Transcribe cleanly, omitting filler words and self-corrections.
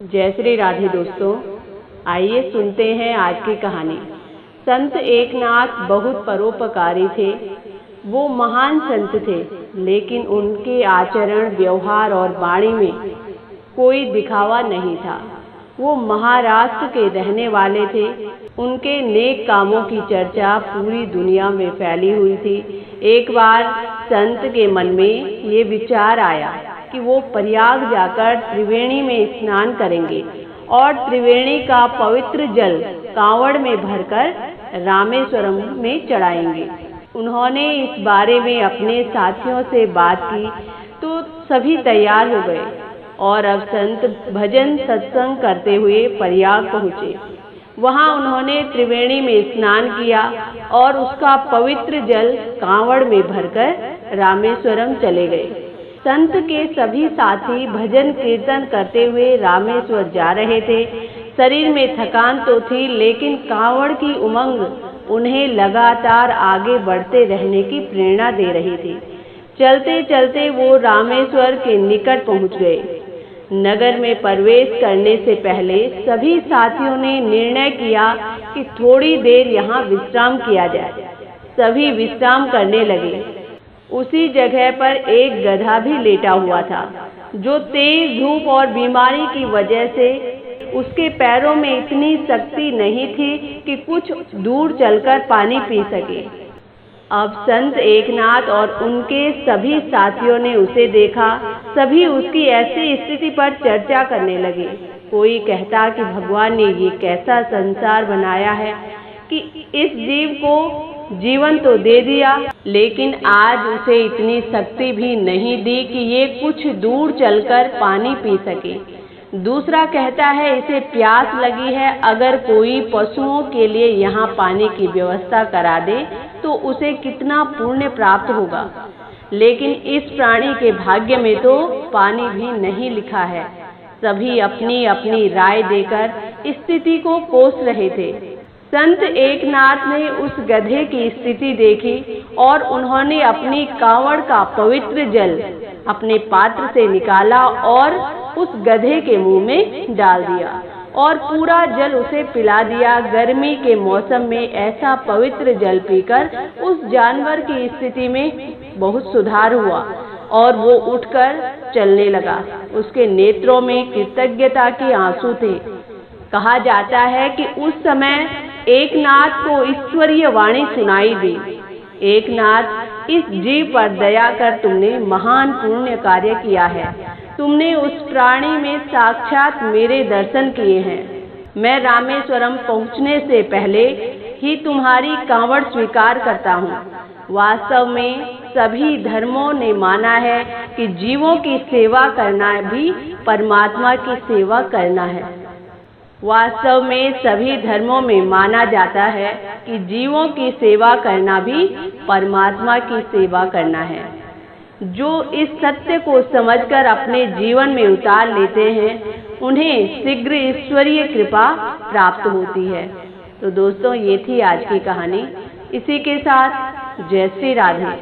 जय श्री राधे दोस्तों, आइए सुनते हैं आज की कहानी। संत एकनाथ बहुत परोपकारी थे। वो महान संत थे, लेकिन उनके आचरण, व्यवहार और वाणी में कोई दिखावा नहीं था। वो महाराष्ट्र के रहने वाले थे। उनके नेक कामों की चर्चा पूरी दुनिया में फैली हुई थी। एक बार संत के मन में ये विचार आया कि वो प्रयाग जाकर त्रिवेणी में स्नान करेंगे और त्रिवेणी का पवित्र जल कांवड़ में भरकर रामेश्वरम में चढ़ाएंगे। उन्होंने इस बारे में अपने साथियों से बात की तो सभी तैयार हो गए और अब संत भजन सत्संग करते हुए प्रयाग पहुँचे। वहाँ उन्होंने त्रिवेणी में स्नान किया और उसका पवित्र जल कांवड़ में भरकर रामेश्वरम चले गए। संत के सभी साथी भजन कीर्तन करते हुए रामेश्वर जा रहे थे। शरीर में थकान तो थी, लेकिन कांवड़ की उमंग उन्हें लगातार आगे बढ़ते रहने की प्रेरणा दे रही थी। चलते चलते वो रामेश्वर के निकट पहुंच गए। नगर में प्रवेश करने से पहले सभी साथियों ने निर्णय किया कि थोड़ी देर यहाँ विश्राम किया जाए। सभी विश्राम करने लगे। उसी जगह पर एक गधा भी लेटा हुआ था, जो तेज धूप और बीमारी की वजह से उसके पैरों में इतनी शक्ति नहीं थी कि कुछ दूर चलकर पानी पी सके। अब संत एकनाथ और उनके सभी साथियों ने उसे देखा। सभी उसकी ऐसी स्थिति पर चर्चा करने लगे। कोई कहता कि भगवान ने ये कैसा संसार बनाया है कि इस जीव को जीवन तो दे दिया, लेकिन आज उसे इतनी शक्ति भी नहीं दी कि ये कुछ दूर चलकर पानी पी सके। दूसरा कहता है इसे प्यास लगी है, अगर कोई पशुओं के लिए यहाँ पानी की व्यवस्था करा दे तो उसे कितना पुण्य प्राप्त होगा, लेकिन इस प्राणी के भाग्य में तो पानी भी नहीं लिखा है। सभी अपनी अपनी राय देकर स्थिति को कोस रहे थे। संत एकनाथ ने उस गधे की स्थिति देखी और उन्होंने अपनी कांवड़ का पवित्र जल अपने पात्र से निकाला और उस गधे के मुंह में डाल दिया और पूरा जल उसे पिला दिया। गर्मी के मौसम में ऐसा पवित्र जल पीकर उस जानवर की स्थिति में बहुत सुधार हुआ और वो उठकर चलने लगा। उसके नेत्रों में कृतज्ञता के आंसू थे। कहा जाता है कि उस समय एकनाथ को ईश्वरीय वाणी सुनाई दी, एकनाथ, इस जीव पर दया कर तुमने महान पुण्य कार्य किया है। तुमने उस प्राणी में साक्षात मेरे दर्शन किए हैं। मैं रामेश्वरम पहुंचने से पहले ही तुम्हारी कांवड़ स्वीकार करता हूँ। वास्तव में सभी धर्मों ने माना है कि जीवों की सेवा करना भी परमात्मा की सेवा करना है। वास्तव में सभी धर्मों में माना जाता है कि जीवों की सेवा करना भी परमात्मा की सेवा करना है। जो इस सत्य को समझकर अपने जीवन में उतार लेते हैं, उन्हें शीघ्र ईश्वरीय कृपा प्राप्त होती है। तो दोस्तों, ये थी आज की कहानी। इसी के साथ जय श्री राधे।